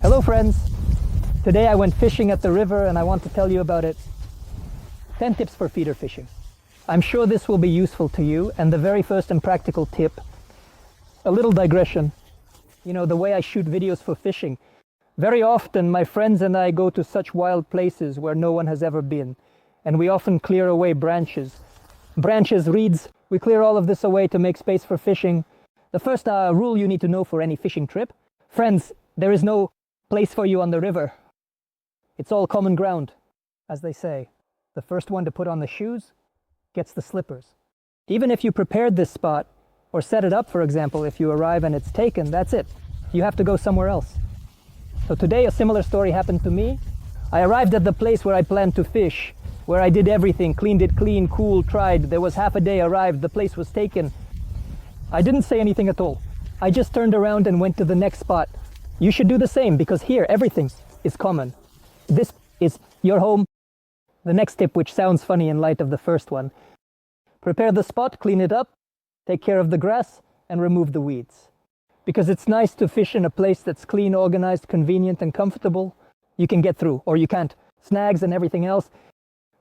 Hello friends! Today I went fishing at the river and I want to tell you about it. 10 tips for feeder fishing. I'm sure this will be useful to you, and the very first and practical tip, a little digression. You know, the way I shoot videos for fishing. Very often my friends and I go to such wild places where no one has ever been, and we often clear away branches, reeds. We clear all of this away to make space for fishing. The first rule you need to know for any fishing trip: friends, there is no place for you on the river. It's all common ground, as they say. The first one to put on the shoes gets the slippers. Even if you prepared this spot, or set it up, for example, if you arrive and it's taken, that's it. You have to go somewhere else. So today a similar story happened to me. I arrived at the place where I planned to fish, where I did everything, cleaned it clean, cool, tried. There was half a day, arrived, the place was taken. I didn't say anything at all. I just turned around and went to the next spot. You should do the same, because here everything is common. This is your home. The next tip, which sounds funny in light of the first one: prepare the spot, clean it up, take care of the grass, and remove the weeds. Because it's nice to fish in a place that's clean, organized, convenient, and comfortable. You can get through, or you can't. Snags and everything else.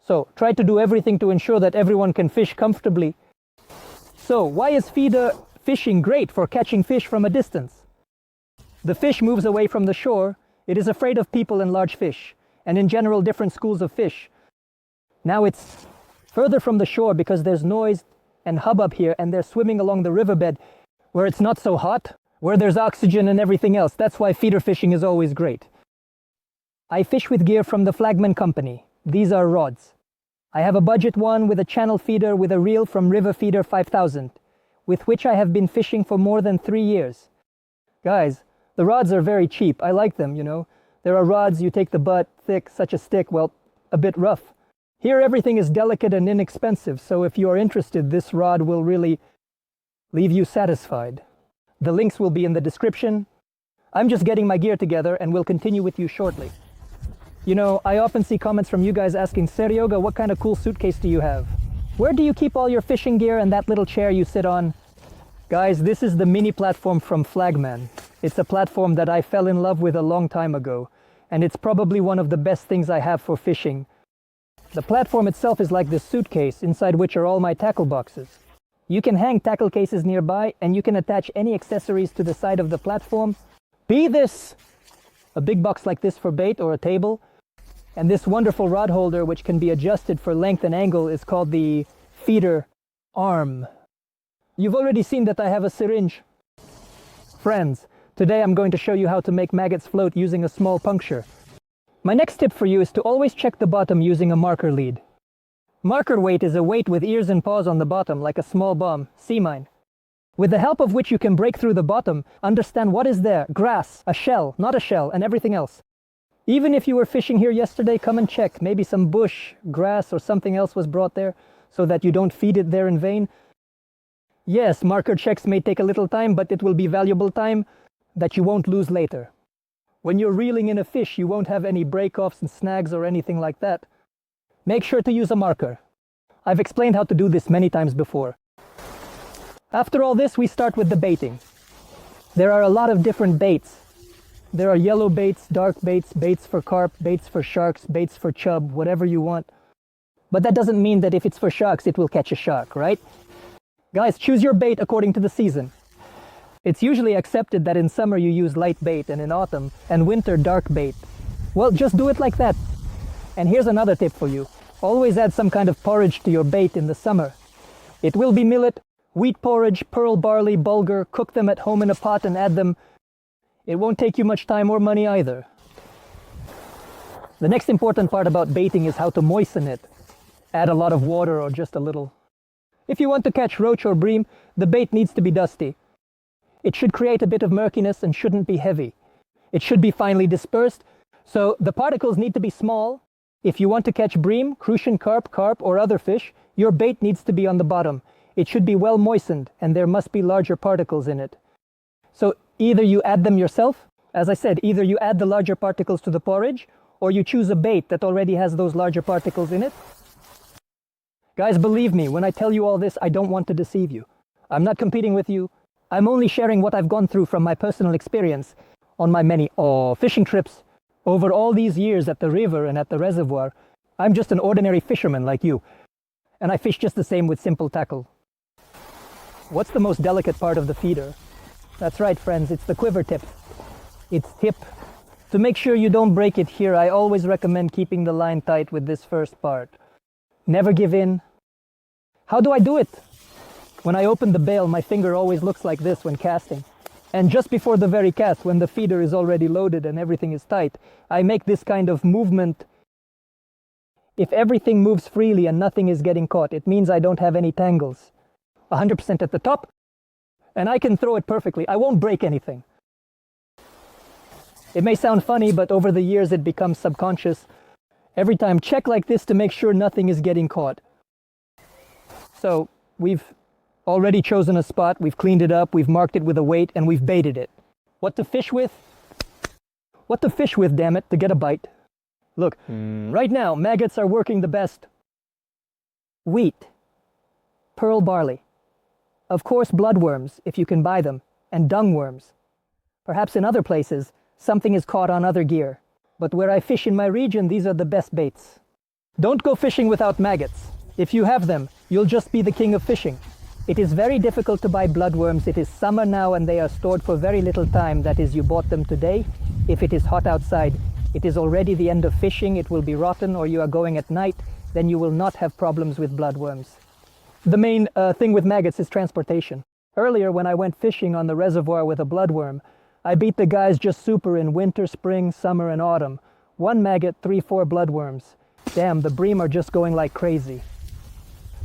So try to do everything to ensure that everyone can fish comfortably. So why is feeder fishing great for catching fish from a distance? The fish moves away from the shore. It is afraid of people and large fish, and in general different schools of fish. Now it's further from the shore because there's noise and hubbub here, and they're swimming along the riverbed where it's not so hot, where there's oxygen and everything else. That's why feeder fishing is always great. I fish with gear from the Flagman company. These are rods. I have a budget one with a channel feeder with a reel from River Feeder 5000, with which I have been fishing for more than 3 years. Guys, the rods are very cheap. I like them, you know. There are rods you take the butt, thick, such a stick, well, a bit rough. Here everything is delicate and inexpensive, so if you are interested, this rod will really leave you satisfied. The links will be in the description. I'm just getting my gear together and will continue with you shortly. You know, I often see comments from you guys asking, Seryoga, what kind of cool suitcase do you have? Where do you keep all your fishing gear and that little chair you sit on? Guys, this is the mini platform from Flagman. It's a platform that I fell in love with a long time ago, and it's probably one of the best things I have for fishing. The platform itself is like this suitcase, inside which are all my tackle boxes. You can hang tackle cases nearby, and you can attach any accessories to the side of the platform. Be this a big box like this for bait or a table, and this wonderful rod holder which can be adjusted for length and angle is called the feeder arm. You've already seen that I have a syringe. Friends, today I'm going to show you how to make maggots float using a small puncture. My next tip for you is to always check the bottom using a marker lead. Marker weight is a weight with ears and paws on the bottom, like a small bomb. See mine. With the help of which you can break through the bottom, understand what is there: grass, a shell, not a shell, and everything else. Even if you were fishing here yesterday, come and check. Maybe some bush, grass, or something else was brought there, so that you don't feed it there in vain. Yes, marker checks may take a little time, but it will be valuable time that you won't lose later. When you're reeling in a fish, you won't have any break-offs and snags or anything like that. Make sure to use a marker. I've explained how to do this many times before. After all this, we start with the baiting. There are a lot of different baits. There are yellow baits, dark baits, baits for carp, baits for sharks, baits for chub, whatever you want. But that doesn't mean that if it's for sharks, it will catch a shark, right? Guys, choose your bait according to the season. It's usually accepted that in summer you use light bait, and in autumn and winter dark bait. Well, just do it like that. And here's another tip for you. Always add some kind of porridge to your bait in the summer. It will be millet, wheat porridge, pearl barley, bulgur. Cook them at home in a pot and add them. It won't take you much time or money either. The next important part about baiting is how to moisten it. Add a lot of water or just a little. If you want to catch roach or bream, the bait needs to be dusty. It should create a bit of murkiness and shouldn't be heavy. It should be finely dispersed, so the particles need to be small. If you want to catch bream, crucian carp, or other fish, your bait needs to be on the bottom. It should be well moistened, and there must be larger particles in it. So either you add them yourself, as I said, either you add the larger particles to the porridge, or you choose a bait that already has those larger particles in it. Guys, believe me, when I tell you all this, I don't want to deceive you. I'm not competing with you. I'm only sharing what I've gone through from my personal experience. on my many fishing trips over all these years at the river and at the reservoir. I'm just an ordinary fisherman like you, and I fish just the same with simple tackle. What's the most delicate part of the feeder? That's right, friends, it's the quiver tip. It's tip. To make sure you don't break it here, I always recommend keeping the line tight with this first part. Never give in. How do I do it? When I open the bail, my finger always looks like this when casting. And just before the very cast, when the feeder is already loaded and everything is tight, I make this kind of movement. If everything moves freely and nothing is getting caught, it means I don't have any tangles. 100% at the top, and I can throw it perfectly. I won't break anything. It may sound funny, but over the years it becomes subconscious. Every time, check like this to make sure nothing is getting caught. So, we've already chosen a spot, we've cleaned it up, we've marked it with a weight, and we've baited it. What to fish with? What to fish with, damn it, to get a bite. Look, right now, maggots are working the best. Wheat, pearl barley, of course bloodworms, if you can buy them, and dung worms. Perhaps in other places, something is caught on other gear. But where I fish in my region, these are the best baits. Don't go fishing without maggots. If you have them, you'll just be the king of fishing. It is very difficult to buy bloodworms. It is summer now and they are stored for very little time. That is, you bought them today. If it is hot outside, it is already the end of fishing. It will be rotten, or you are going at night. Then you will not have problems with bloodworms. The main thing with maggots is transportation. Earlier, when I went fishing on the reservoir with a bloodworm, I beat the guys just super in winter, spring, summer, and autumn. 1 maggot, 3-4 bloodworms. Damn, the bream are just going like crazy.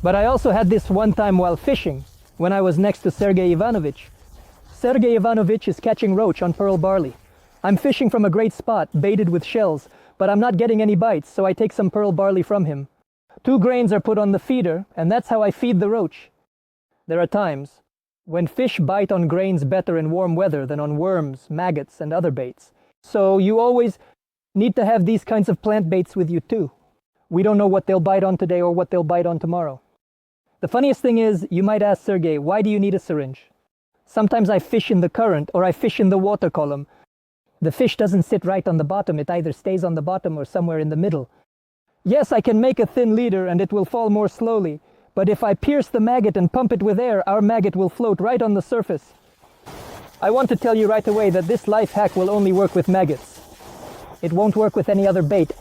But I also had this one time while fishing, when I was next to Sergei Ivanovich. Sergei Ivanovich is catching roach on pearl barley. I'm fishing from a great spot, baited with shells, but I'm not getting any bites, so I take some pearl barley from him. 2 grains are put on the feeder, and that's how I feed the roach. There are times when fish bite on grains better in warm weather than on worms, maggots, and other baits. So you always need to have these kinds of plant baits with you too. We don't know what they'll bite on today or what they'll bite on tomorrow. The funniest thing is, you might ask Sergei, why do you need a syringe? Sometimes I fish in the current or I fish in the water column. The fish doesn't sit right on the bottom, it either stays on the bottom or somewhere in the middle. Yes, I can make a thin leader and it will fall more slowly, but if I pierce the maggot and pump it with air, our maggot will float right on the surface. I want to tell you right away that this life hack will only work with maggots. It won't work with any other bait.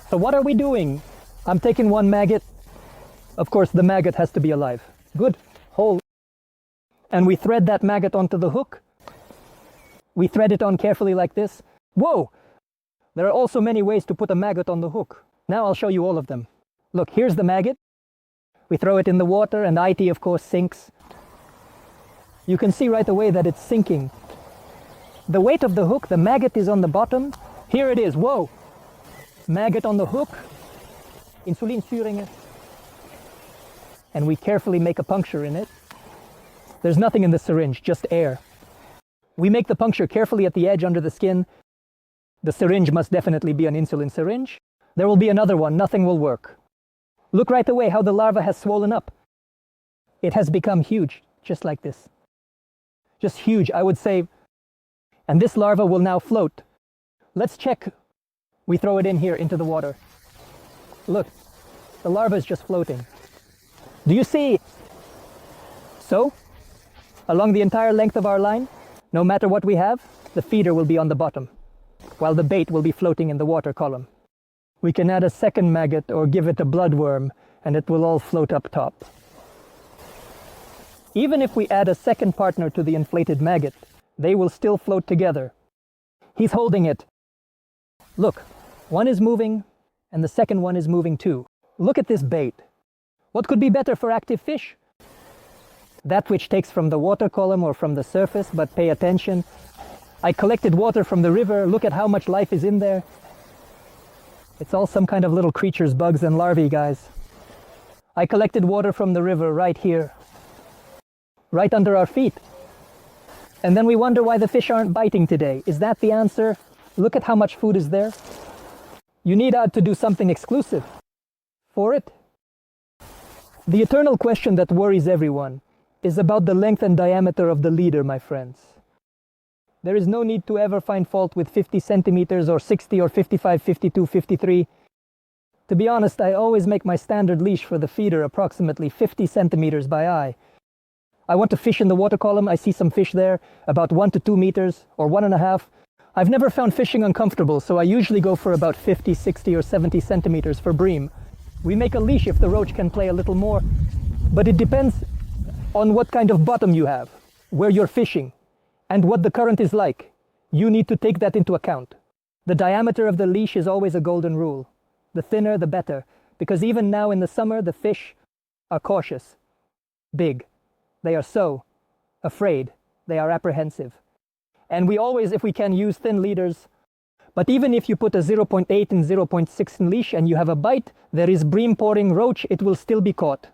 So what are we doing? I'm taking 1 maggot. Of course, the maggot has to be alive. Good, whole. And we thread that maggot onto the hook. We thread it on carefully like this. Whoa! There are also many ways to put a maggot on the hook. Now I'll show you all of them. Look, here's the maggot. We throw it in the water and IT, of course, sinks. You can see right away that it's sinking. The weight of the hook, the maggot is on the bottom. Here it is, whoa! Maggot on the hook. Insulinsyringen. And we carefully make a puncture in it. There's nothing in the syringe, just air. We make the puncture carefully at the edge under the skin. The syringe must definitely be an insulin syringe. There will be another one, nothing will work. Look right away how the larva has swollen up. It has become huge, just like this. Just huge, I would say. And this larva will now float. Let's check. We throw it in here into the water. Look, the larva is just floating. Do you see? So, along the entire length of our line, no matter what we have, the feeder will be on the bottom, while the bait will be floating in the water column. We can add a second maggot or give it a bloodworm, and it will all float up top. Even if we add a second partner to the inflated maggot, they will still float together. He's holding it. Look, one is moving, and the second one is moving too. Look at this bait. What could be better for active fish? That which takes from the water column or from the surface, but pay attention. I collected water from the river. Look at how much life is in there. It's all some kind of little creatures, bugs and larvae, guys. I collected water from the river right here, right under our feet. And then we wonder why the fish aren't biting today. Is that the answer? Look at how much food is there. You need to do something exclusive for it. The eternal question that worries everyone is about the length and diameter of the leader, my friends. There is no need to ever find fault with 50 centimeters or 60 or 55, 52, 53. To be honest, I always make my standard leash for the feeder approximately 50 centimeters by eye. I want to fish in the water column. I see some fish there, about 1 to 2 meters or 1.5. I've never found fishing uncomfortable, so I usually go for about 50, 60 or 70 centimeters for bream. We make a leash if the roach can play a little more, but it depends on what kind of bottom you have, where you're fishing, and what the current is like. You need to take that into account. The diameter of the leash is always a golden rule. The thinner, the better, because even now in the summer, the fish are cautious, big. They are so afraid, they are apprehensive. And we always, if we can, use thin leaders. But even if you put a 0.8 and 0.6 in leash and you have a bite, there is bream pouring roach, it will still be caught.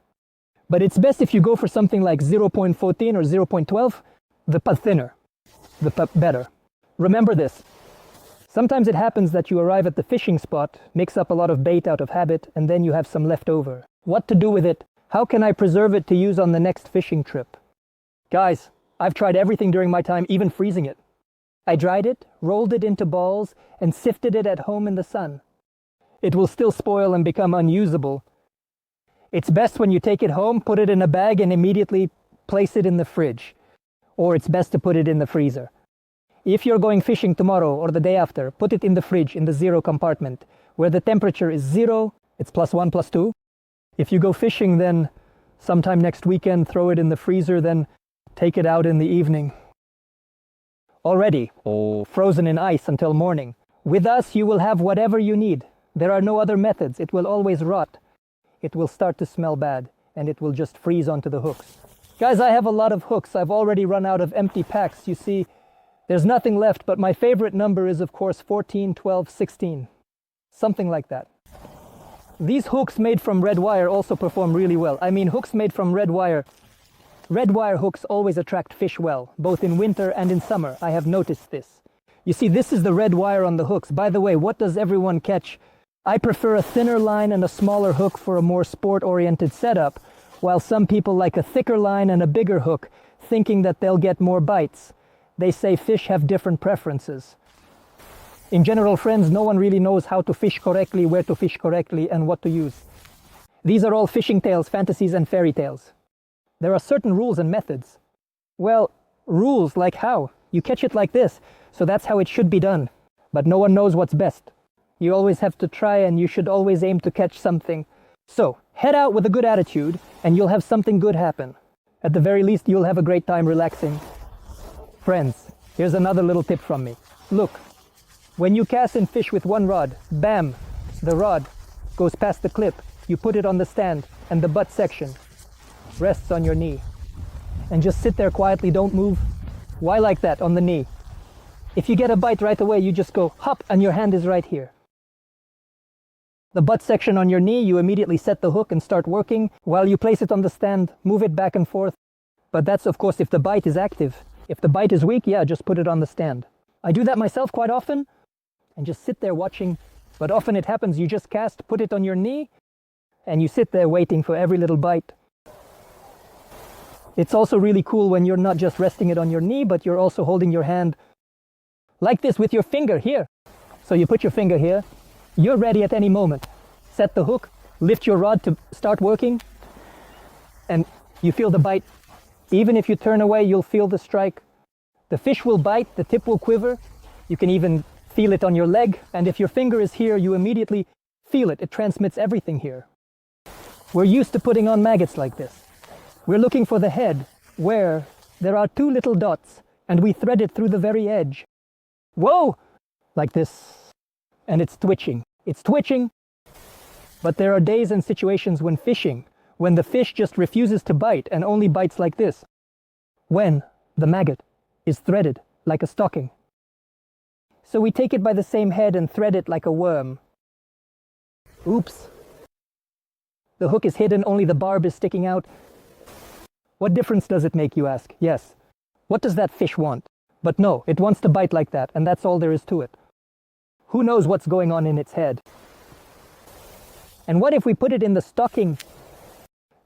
But it's best if you go for something like 0.14 or 0.12, the thinner, the better. Remember this. Sometimes it happens that you arrive at the fishing spot, mix up a lot of bait out of habit, and then you have some left over. What to do with it? How can I preserve it to use on the next fishing trip? Guys, I've tried everything during my time, even freezing it. I dried it, rolled it into balls, and sifted it at home in the sun. It will still spoil and become unusable. It's best when you take it home, put it in a bag, and immediately place it in the fridge. Or it's best to put it in the freezer. If you're going fishing tomorrow or the day after, put it in the fridge in the 0 compartment, where the temperature is 0, it's +1, +2. If you go fishing, then sometime next weekend, throw it in the freezer, then take it out in the evening. Already, frozen in ice until morning. With us, you will have whatever you need. There are no other methods. It will always rot. It will start to smell bad, and it will just freeze onto the hooks. Guys, I have a lot of hooks. I've already run out of empty packs. You see, there's nothing left, but my favorite number is, of course, 14, 12, 16. Something like that. These hooks made from red wire also perform really well. I mean, hooks made from red wire. Red wire hooks always attract fish well, both in winter and in summer. I have noticed this. You see, this is the red wire on the hooks. By the way, what does everyone catch? I prefer a thinner line and a smaller hook for a more sport-oriented setup, while some people like a thicker line and a bigger hook, thinking that they'll get more bites. They say fish have different preferences. In general, friends, no one really knows how to fish correctly, where to fish correctly, and what to use. These are all fishing tales, fantasies, and fairy tales. There are certain rules and methods. Well, rules like how? You catch it like this, so that's how it should be done. But no one knows what's best. You always have to try, and you should always aim to catch something. So, head out with a good attitude, and you'll have something good happen. At the very least, you'll have a great time relaxing. Friends, here's another little tip from me. Look, when you cast and fish with one rod, bam, the rod goes past the clip. You put it on the stand, and the butt section rests on your knee. And just sit there quietly, don't move. Why like that, on the knee? If you get a bite right away, you just go hop, and your hand is right here. The butt section on your knee, you immediately set the hook and start working. While you place it on the stand, move it back and forth. But that's, of course, if the bite is active. If the bite is weak, yeah, just put it on the stand. I do that myself quite often, and just sit there watching. But often it happens, you just cast, put it on your knee, and you sit there waiting for every little bite. It's also really cool when you're not just resting it on your knee, but you're also holding your hand like this with your finger here. So you put your finger here, you're ready at any moment. Set the hook, lift your rod to start working, and you feel the bite. Even if you turn away, you'll feel the strike. The fish will bite, the tip will quiver. You can even feel it on your leg, and if your finger is here, you immediately feel it. It transmits everything here. We're used to putting on maggots like this. We're looking for the head, where there are 2 little dots, and we thread it through the very edge. Whoa! Like this. And it's twitching. It's twitching. But there are days and situations when fishing, when the fish just refuses to bite and only bites like this. When the maggot is threaded like a stocking. So we take it by the same head and thread it like a worm. Oops. The hook is hidden, only the barb is sticking out. What difference does it make, you ask? Yes. What does that fish want? But no, it wants to bite like that, and that's all there is to it. Who knows what's going on in its head? And what if we put it in the stocking?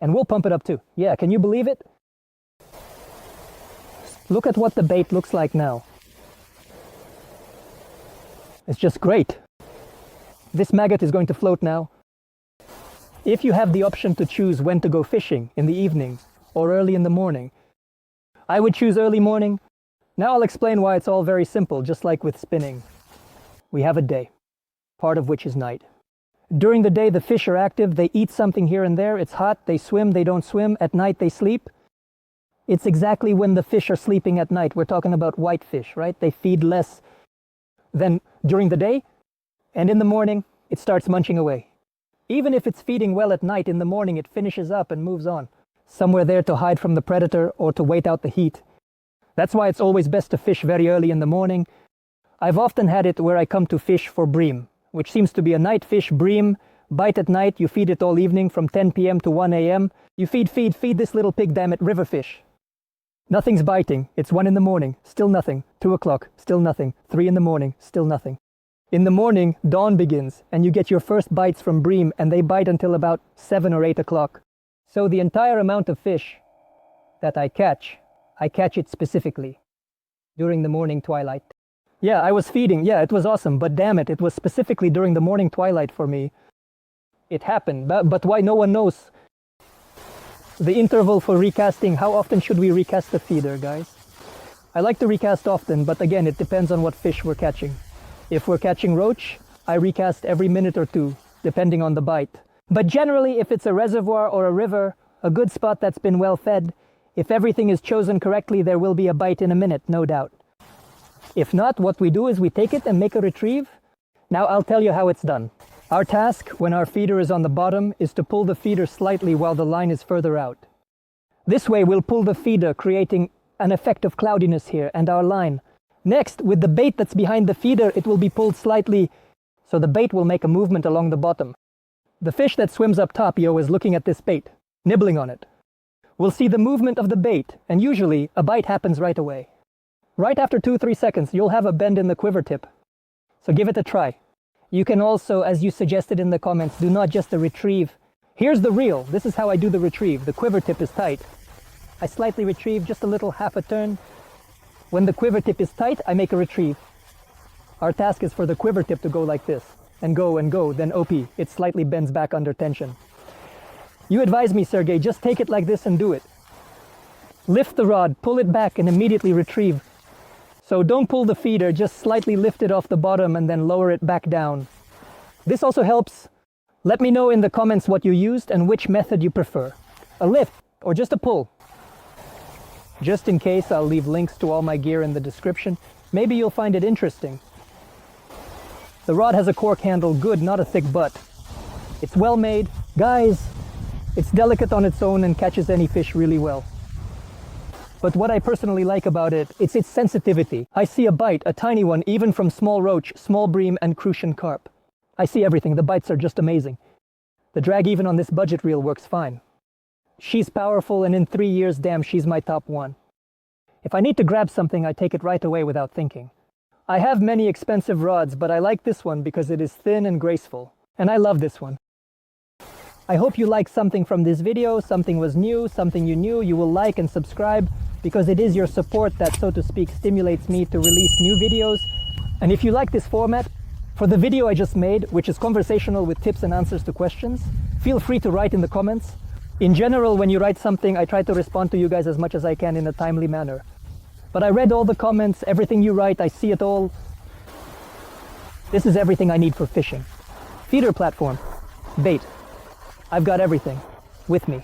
And we'll pump it up too. Yeah, can you believe it? Look at what the bait looks like now. It's just great. This maggot is going to float now. If you have the option to choose when to go fishing, in the evening or early in the morning, I would choose early morning. Now I'll explain why it's all very simple, just like with spinning. We have a day, part of which is night. During the day, the fish are active. They eat something here and there. It's hot. They swim. They don't swim. At night, they sleep. It's exactly when the fish are sleeping at night. We're talking about white fish, right? They feed less than during the day. And in the morning, it starts munching away. Even if it's feeding well at night, in the morning, it finishes up and moves on. Somewhere there to hide from the predator or to wait out the heat. That's why it's always best to fish very early in the morning. I've often had it where I come to fish for bream, which seems to be a night fish. Bream, bite at night, you feed it all evening from 10 p.m. to 1 a.m. You feed this little pig, damn it, river fish. Nothing's biting. It's 1 in the morning, still nothing. 2 o'clock, still nothing. 3 in the morning, still nothing. In the morning, dawn begins, and you get your first bites from bream, and they bite until about 7 or 8 o'clock. So the entire amount of fish that I catch it specifically during the morning twilight. Yeah, I was feeding. Yeah, it was awesome, but damn it, it was specifically during the morning twilight for me. It happened, but why, no one knows. The interval for recasting, how often should we recast the feeder, guys? I like to recast often, but again, it depends on what fish we're catching. If we're catching roach, I recast every minute or two, depending on the bite. But generally, if it's a reservoir or a river, a good spot that's been well fed, if everything is chosen correctly, there will be a bite in a minute, no doubt. If not, what we do is we take it and make a retrieve. Now I'll tell you how it's done. Our task, when our feeder is on the bottom, is to pull the feeder slightly while the line is further out. This way we'll pull the feeder, creating an effect of cloudiness here, and our line. Next, with the bait that's behind the feeder, it will be pulled slightly, so the bait will make a movement along the bottom. The fish that swims up top, is looking at this bait, nibbling on it. We'll see the movement of the bait, and usually a bite happens right away. Right after 2-3 seconds, you'll have a bend in the quiver tip. So give it a try. You can also, as you suggested in the comments, do not just a retrieve. Here's the reel. This is how I do the retrieve. The quiver tip is tight. I slightly retrieve, just a little, half a turn. When the quiver tip is tight, I make a retrieve. Our task is for the quiver tip to go like this, and go, then OP. It slightly bends back under tension. You advise me, Sergey, just take it like this and do it. Lift the rod, pull it back, and immediately retrieve. So don't pull the feeder, just slightly lift it off the bottom and then lower it back down. This also helps. Let me know in the comments what you used and which method you prefer. A lift or just a pull. Just in case, I'll leave links to all my gear in the description. Maybe you'll find it interesting. The rod has a cork handle, good, not a thick butt. It's well made. Guys, it's delicate on its own and catches any fish really well. But what I personally like about it, it's its sensitivity. I see a bite, a tiny one, even from small roach, small bream, and crucian carp. I see everything. The bites are just amazing. The drag even on this budget reel works fine. She's powerful, and in 3 years, damn, she's my top one. If I need to grab something, I take it right away without thinking. I have many expensive rods, but I like this one because it is thin and graceful. And I love this one. I hope you liked something from this video, something was new, something you knew. You will like and subscribe because it is your support that, so to speak, stimulates me to release new videos. And if you like this format, for the video I just made, which is conversational with tips and answers to questions, feel free to write in the comments. In general, when you write something, I try to respond to you guys as much as I can in a timely manner. But I read all the comments, everything you write, I see it all. This is everything I need for fishing. Feeder platform, bait. I've got everything with me.